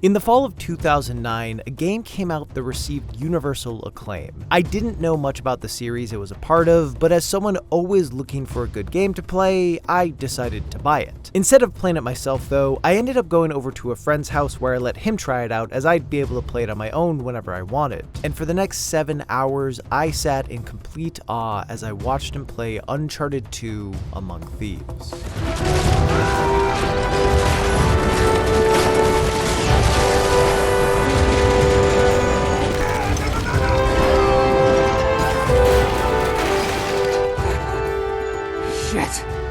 In the fall of 2009, a game came out that received universal acclaim. I didn't know much about the series it was a part of, but as someone always looking for a good game to play, I decided to buy it. Instead of playing it myself though, I ended up going over to a friend's house where I let him try it out, as I'd be able to play it on my own whenever I wanted. And for the next 7 hours, I sat in complete awe as I watched him play Uncharted 2 Among Thieves.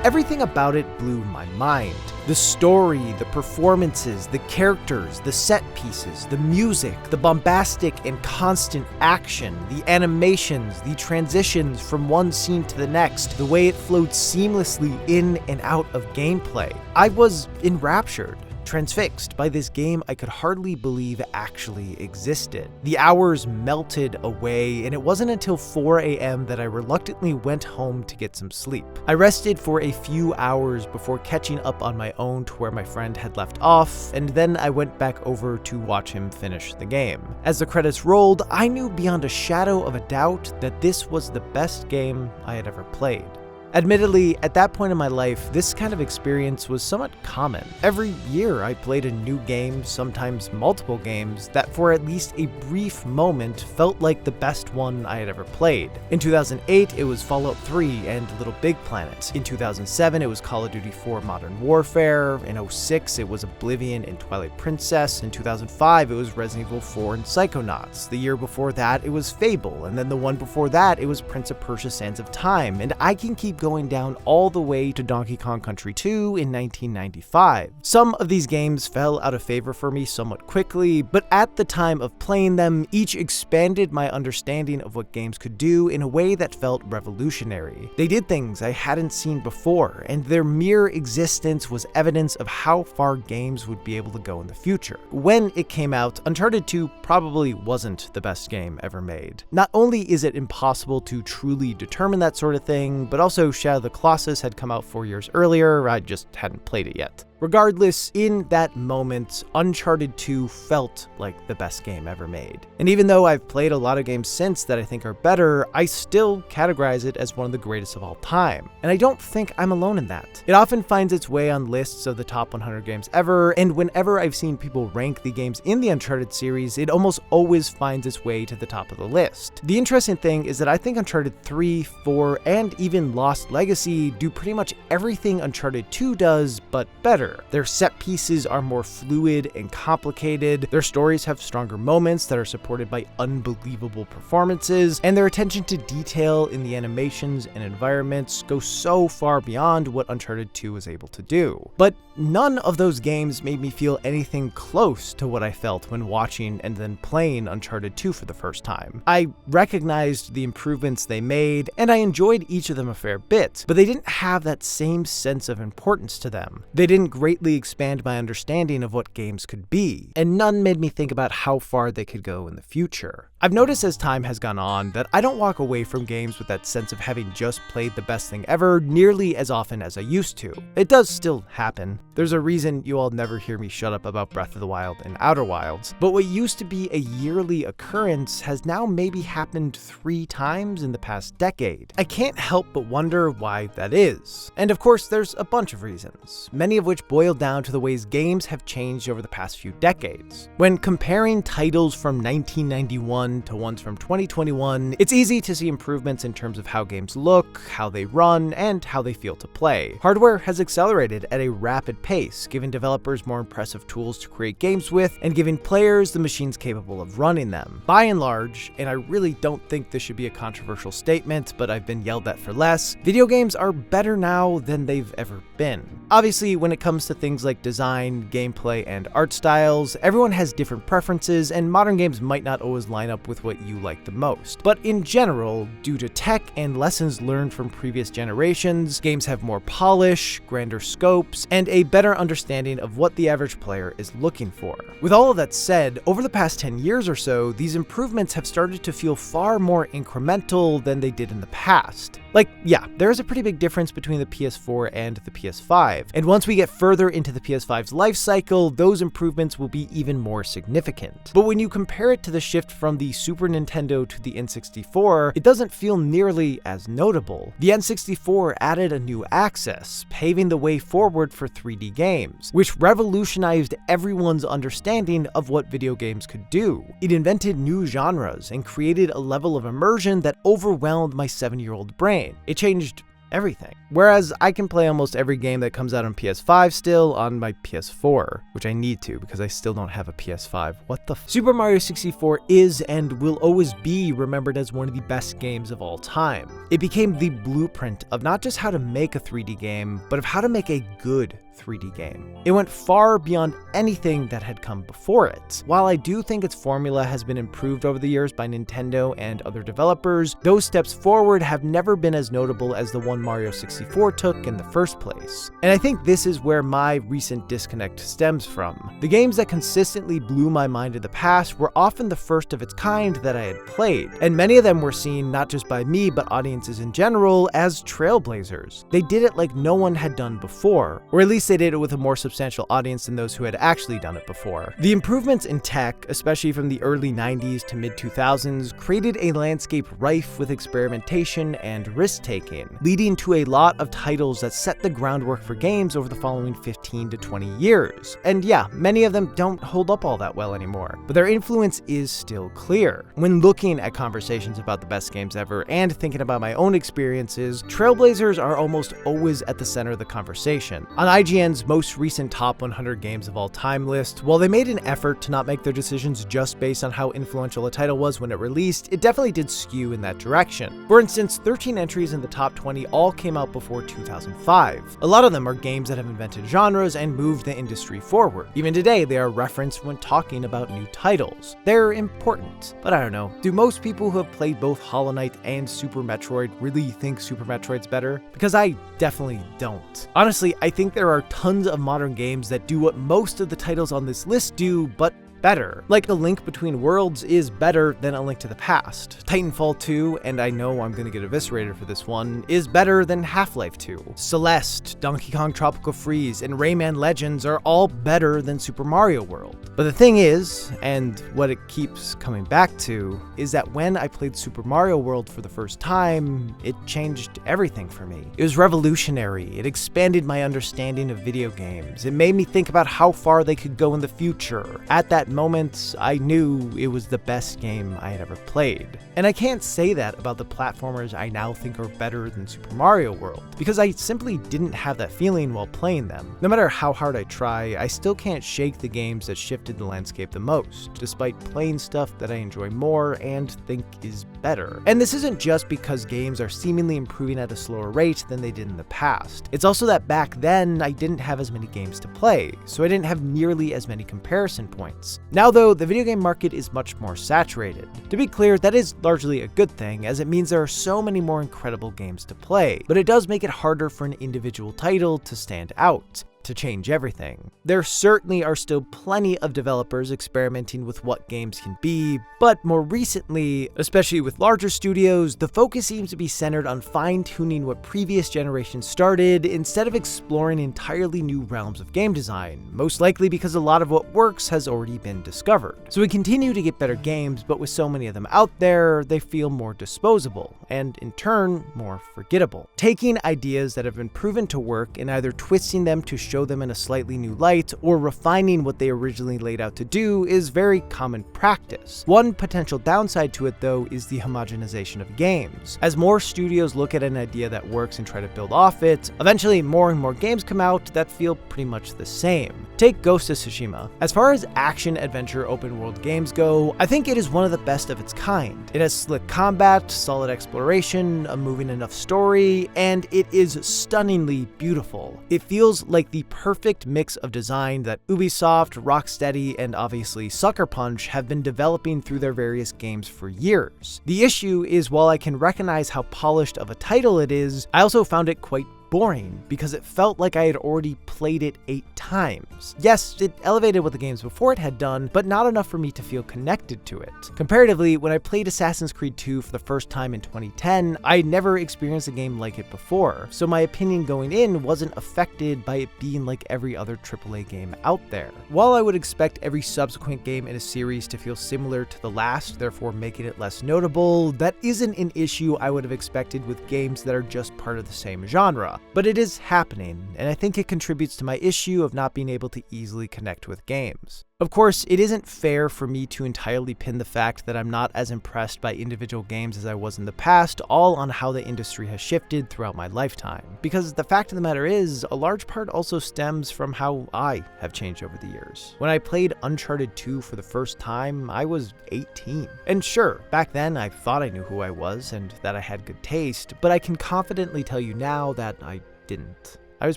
Everything about it blew my mind. The story, the performances, the characters, the set pieces, the music, the bombastic and constant action, the animations, the transitions from one scene to the next, the way it flowed seamlessly in and out of gameplay. I was enraptured. Transfixed by this game I could hardly believe actually existed. The hours melted away, and it wasn't until 4 a.m. that I reluctantly went home to get some sleep. I rested for a few hours before catching up on my own to where my friend had left off, and then I went back over to watch him finish the game. As the credits rolled, I knew beyond a shadow of a doubt that this was the best game I had ever played. Admittedly, at that point in my life, this kind of experience was somewhat common. Every year I played a new game, sometimes multiple games, that for at least a brief moment felt like the best one I had ever played. In 2008, it was Fallout 3 and Little Big Planet. In 2007, it was Call of Duty 4 Modern Warfare. In 2006, it was Oblivion and Twilight Princess. In 2005, it was Resident Evil 4 and Psychonauts. The year before that, it was Fable. And then the one before that, it was Prince of Persia: Sands of Time. And I can keep going down all the way to Donkey Kong Country 2 in 1995. Some of these games fell out of favor for me somewhat quickly, but at the time of playing them, each expanded my understanding of what games could do in a way that felt revolutionary. They did things I hadn't seen before, and their mere existence was evidence of how far games would be able to go in the future. When it came out, Uncharted 2 probably wasn't the best game ever made. Not only is it impossible to truly determine that sort of thing, but also Shadow of the Colossus had come out 4 years earlier. I just hadn't played it yet. Regardless, in that moment, Uncharted 2 felt like the best game ever made. And even though I've played a lot of games since that I think are better, I still categorize it as one of the greatest of all time. And I don't think I'm alone in that. It often finds its way on lists of the top 100 games ever, and whenever I've seen people rank the games in the Uncharted series, it almost always finds its way to the top of the list. The interesting thing is that I think Uncharted 3, 4, and even Lost Legacy do pretty much everything Uncharted 2 does, but better. Their set pieces are more fluid and complicated, their stories have stronger moments that are supported by unbelievable performances, and their attention to detail in the animations and environments go so far beyond what Uncharted 2 was able to do. But none of those games made me feel anything close to what I felt when watching and then playing Uncharted 2 for the first time. I recognized the improvements they made, and I enjoyed each of them a fair bit, but they didn't have that same sense of importance to them. They didn't greatly expand my understanding of what games could be, and none made me think about how far they could go in the future. I've noticed as time has gone on that I don't walk away from games with that sense of having just played the best thing ever nearly as often as I used to. It does still happen. There's a reason you all never hear me shut up about Breath of the Wild and Outer Wilds, but what used to be a yearly occurrence has now maybe happened 3 times in the past decade. I can't help but wonder why that is. And of course, there's a bunch of reasons, many of which boil down to the ways games have changed over the past few decades. When comparing titles from 1991 to ones from 2021, it's easy to see improvements in terms of how games look, how they run, and how they feel to play. Hardware has accelerated at a rapid pace, giving developers more impressive tools to create games with, and giving players the machines capable of running them. By and large, and I really don't think this should be a controversial statement, but I've been yelled at for less, video games are better now than they've ever been. Obviously, when it comes to things like design, gameplay, and art styles, everyone has different preferences, and modern games might not always line up with what you like the most. But in general, due to tech and lessons learned from previous generations, games have more polish, grander scopes, and a better understanding of what the average player is looking for. With all of that said, over the past 10 years or so, these improvements have started to feel far more incremental than they did in the past. Like, yeah, there is a pretty big difference between the PS4 and the PS5, and once we get further into the PS5's life cycle, those improvements will be even more significant. But when you compare it to the shift from the Super Nintendo to the N64, it doesn't feel nearly as notable. The N64 added a new axis, paving the way forward for 3D games, which revolutionized everyone's understanding of what video games could do. It invented new genres and created a level of immersion that overwhelmed my 7-year-old brain. It changed everything. Whereas I can play almost every game that comes out on PS5 still on my PS4, which I need to because I still don't have a PS5. What the Super Mario 64 is and will always be remembered as one of the best games of all time. It became the blueprint of not just how to make a 3D game, but of how to make a good 3D game. It went far beyond anything that had come before it. While I do think its formula has been improved over the years by Nintendo and other developers, those steps forward have never been as notable as the one Mario 64 took in the first place. And I think this is where my recent disconnect stems from. The games that consistently blew my mind in the past were often the first of its kind that I had played, and many of them were seen not just by me but audiences in general as trailblazers. They did it like no one had done before, or at least they did it with a more substantial audience than those who had actually done it before. The improvements in tech, especially from the early 90s to mid-2000s, created a landscape rife with experimentation and risk-taking, leading to a lot of titles that set the groundwork for games over the following 15 to 20 years. And yeah, many of them don't hold up all that well anymore, but their influence is still clear. When looking at conversations about the best games ever and thinking about my own experiences, trailblazers are almost always at the center of the conversation. On IGN's most recent top 100 games of all time list, while they made an effort to not make their decisions just based on how influential a title was when it released, it definitely did skew in that direction. For instance, 13 entries in the top 20 all came out before 2005. A lot of them are games that have invented genres and moved the industry forward. Even today, they are referenced when talking about new titles. They're important, but I don't know. Do most people who have played both Hollow Knight and Super Metroid really think Super Metroid's better? Because I definitely don't. Honestly, I think there are tons of modern games that do what most of the titles on this list do, but better. Like A Link Between Worlds is better than A Link to the Past. Titanfall 2, and I know I'm gonna get eviscerated for this one, is better than Half-Life 2. Celeste, Donkey Kong Tropical Freeze, and Rayman Legends are all better than Super Mario World. But the thing is, and what it keeps coming back to, is that when I played Super Mario World for the first time, it changed everything for me. It was revolutionary. It expanded my understanding of video games. It made me think about how far they could go in the future. At that moment, I knew it was the best game I had ever played. And I can't say that about the platformers I now think are better than Super Mario World, because I simply didn't have that feeling while playing them. No matter how hard I try, I still can't shake the games that shifted the landscape the most, despite playing stuff that I enjoy more and think is better. And this isn't just because games are seemingly improving at a slower rate than they did in the past. It's also that back then, I didn't have as many games to play, so I didn't have nearly as many comparison points. Now though, the video game market is much more saturated. To be clear, that is largely a good thing, as it means there are so many more incredible games to play, but it does make it harder for an individual title to stand out, to change everything. There certainly are still plenty of developers experimenting with what games can be, but more recently, especially with larger studios, the focus seems to be centered on fine-tuning what previous generations started instead of exploring entirely new realms of game design, most likely because a lot of what works has already been discovered. So we continue to get better games, but with so many of them out there, they feel more disposable, and in turn, more forgettable. Taking ideas that have been proven to work and either twisting them to show them in a slightly new light or refining what they originally laid out to do is very common practice. One potential downside to it though is the homogenization of games. As more studios look at an idea that works and try to build off it, eventually more and more games come out that feel pretty much the same. Take Ghost of Tsushima. As far as action-adventure open-world games go, I think it is one of the best of its kind. It has slick combat, solid exploration, a moving enough story, and it is stunningly beautiful. It feels like the perfect mix of design that Ubisoft, Rocksteady, and obviously Sucker Punch have been developing through their various games for years. The issue is, while I can recognize how polished of a title it is, I also found it quite boring because it felt like I had already played it 8 times. Yes, it elevated what the games before it had done, but not enough for me to feel connected to it. Comparatively, when I played Assassin's Creed 2 for the first time in 2010, I had never experienced a game like it before, so my opinion going in wasn't affected by it being like every other AAA game out there. While I would expect every subsequent game in a series to feel similar to the last, therefore making it less notable, that isn't an issue I would have expected with games that are just part of the same genre. But it is happening, and I think it contributes to my issue of not being able to easily connect with games. Of course, it isn't fair for me to entirely pin the fact that I'm not as impressed by individual games as I was in the past, all on how the industry has shifted throughout my lifetime. Because the fact of the matter is, a large part also stems from how I have changed over the years. When I played Uncharted 2 for the first time, I was 18. And sure, back then I thought I knew who I was and that I had good taste, but I can confidently tell you now that I didn't. I was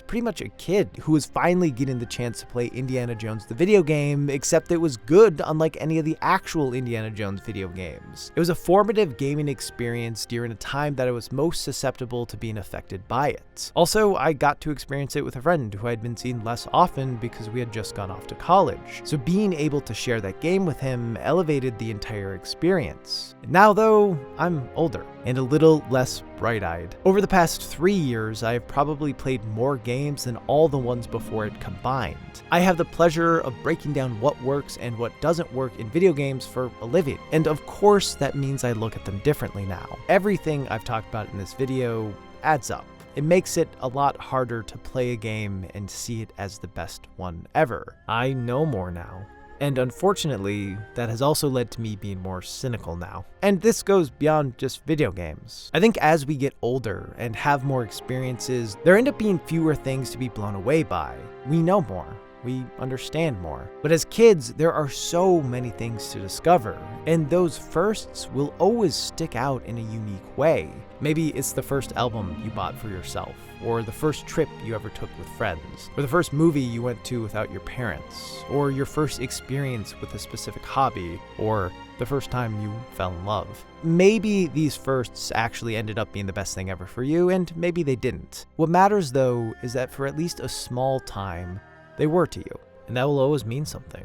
pretty much a kid who was finally getting the chance to play Indiana Jones the video game, except it was good unlike any of the actual Indiana Jones video games. It was a formative gaming experience during a time that I was most susceptible to being affected by it. Also, I got to experience it with a friend who I had been seeing less often because we had just gone off to college, so being able to share that game with him elevated the entire experience. Now though, I'm older and a little less bright-eyed. Over the past 3 years, I have probably played more games than all the ones before it combined. I have the pleasure of breaking down what works and what doesn't work in video games for a living, and of course that means I look at them differently now. Everything I've talked about in this video adds up. It makes it a lot harder to play a game and see it as the best one ever. I know more now. And unfortunately, that has also led to me being more cynical now. And this goes beyond just video games. I think as we get older and have more experiences, there end up being fewer things to be blown away by. We know more. We understand more. But as kids, there are so many things to discover, and those firsts will always stick out in a unique way. Maybe it's the first album you bought for yourself, or the first trip you ever took with friends, or the first movie you went to without your parents, or your first experience with a specific hobby, or the first time you fell in love. Maybe these firsts actually ended up being the best thing ever for you, and maybe they didn't. What matters though is that for at least a small time, they were to you, and that will always mean something.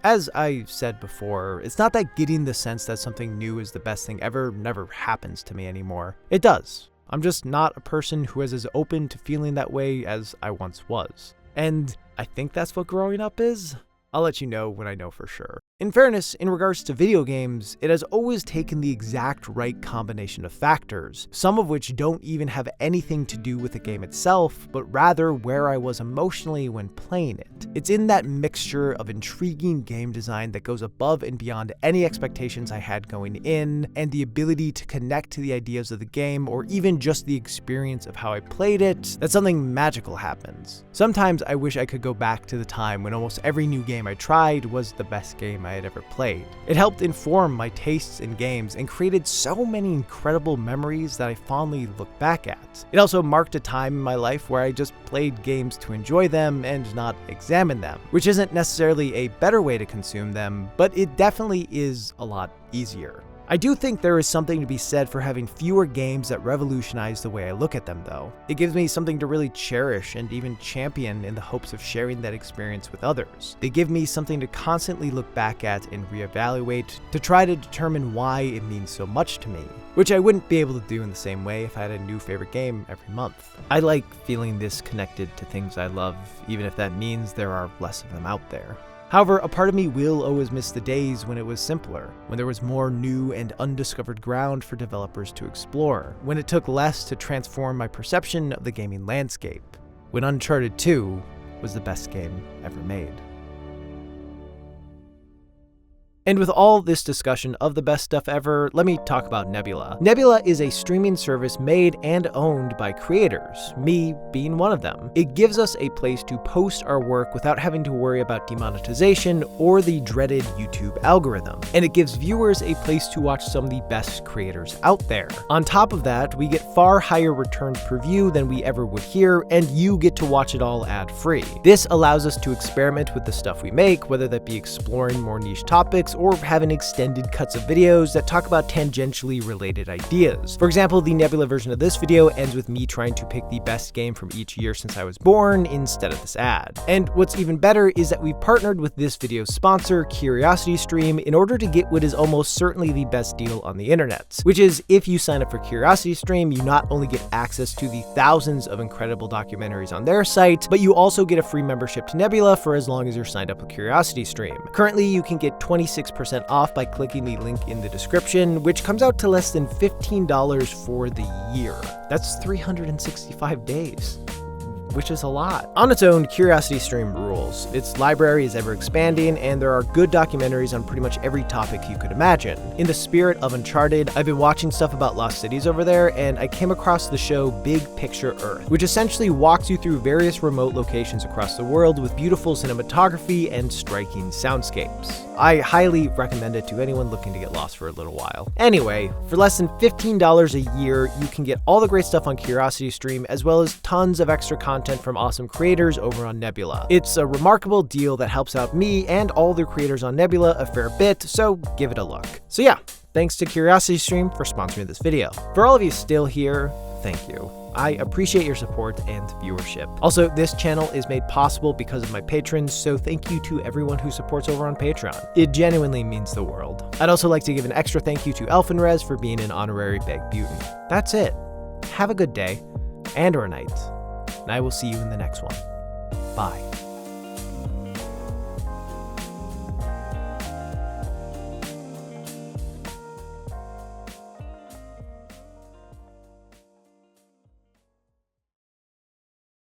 As I said before, it's not that getting the sense that something new is the best thing ever never happens to me anymore. It does. I'm just not a person who is as open to feeling that way as I once was. And I think that's what growing up is. I'll let you know when I know for sure. In fairness, in regards to video games, it has always taken the exact right combination of factors, some of which don't even have anything to do with the game itself, but rather where I was emotionally when playing it. It's in that mixture of intriguing game design that goes above and beyond any expectations I had going in, and the ability to connect to the ideas of the game, or even just the experience of how I played it, that something magical happens. Sometimes I wish I could go back to the time when almost every new game I tried was the best game I had ever played. It helped inform my tastes in games and created so many incredible memories that I fondly look back at. It also marked a time in my life where I just played games to enjoy them and not examine them, which isn't necessarily a better way to consume them, but it definitely is a lot easier. I do think there is something to be said for having fewer games that revolutionize the way I look at them though. It gives me something to really cherish and even champion in the hopes of sharing that experience with others. They give me something to constantly look back at and reevaluate to try to determine why it means so much to me, which I wouldn't be able to do in the same way if I had a new favorite game every month. I like feeling this connected to things I love, even if that means there are less of them out there. However, a part of me will always miss the days when it was simpler, when there was more new and undiscovered ground for developers to explore, when it took less to transform my perception of the gaming landscape, when Uncharted 2 was the best game ever made. And with all this discussion of the best stuff ever, let me talk about Nebula. Nebula is a streaming service made and owned by creators, me being one of them. It gives us a place to post our work without having to worry about demonetization or the dreaded YouTube algorithm. And it gives viewers a place to watch some of the best creators out there. On top of that, we get far higher returns per view than we ever would here, and you get to watch it all ad-free. This allows us to experiment with the stuff we make, whether that be exploring more niche topics or having extended cuts of videos that talk about tangentially related ideas. For example, the Nebula version of this video ends with me trying to pick the best game from each year since I was born instead of this ad. And what's even better is that we've partnered with this video's sponsor, CuriosityStream, in order to get what is almost certainly the best deal on the internet, which is if you sign up for CuriosityStream, you not only get access to the thousands of incredible documentaries on their site, but you also get a free membership to Nebula for as long as you're signed up with CuriosityStream. Currently, you can get 26% off by clicking the link in the description, which comes out to less than $15 for the year. That's 365 days. Which is a lot. On its own, CuriosityStream rules. Its library is ever expanding, and there are good documentaries on pretty much every topic you could imagine. In the spirit of Uncharted, I've been watching stuff about lost cities over there, and I came across the show Big Picture Earth, which essentially walks you through various remote locations across the world with beautiful cinematography and striking soundscapes. I highly recommend it to anyone looking to get lost for a little while. Anyway, for less than $15 a year, you can get all the great stuff on CuriosityStream, as well as tons of extra content from awesome creators over on Nebula. It's a remarkable deal that helps out me and all the creators on Nebula a fair bit, so give it a look. So yeah, thanks to CuriosityStream for sponsoring this video. For all of you still here, thank you. I appreciate your support and viewership. Also, this channel is made possible because of my patrons, so thank you to everyone who supports over on Patreon. It genuinely means the world. I'd also like to give an extra thank you to Elfinrez for being an honorary bagbuten. That's it. Have a good day and or night, and I will see you in the next one. Bye.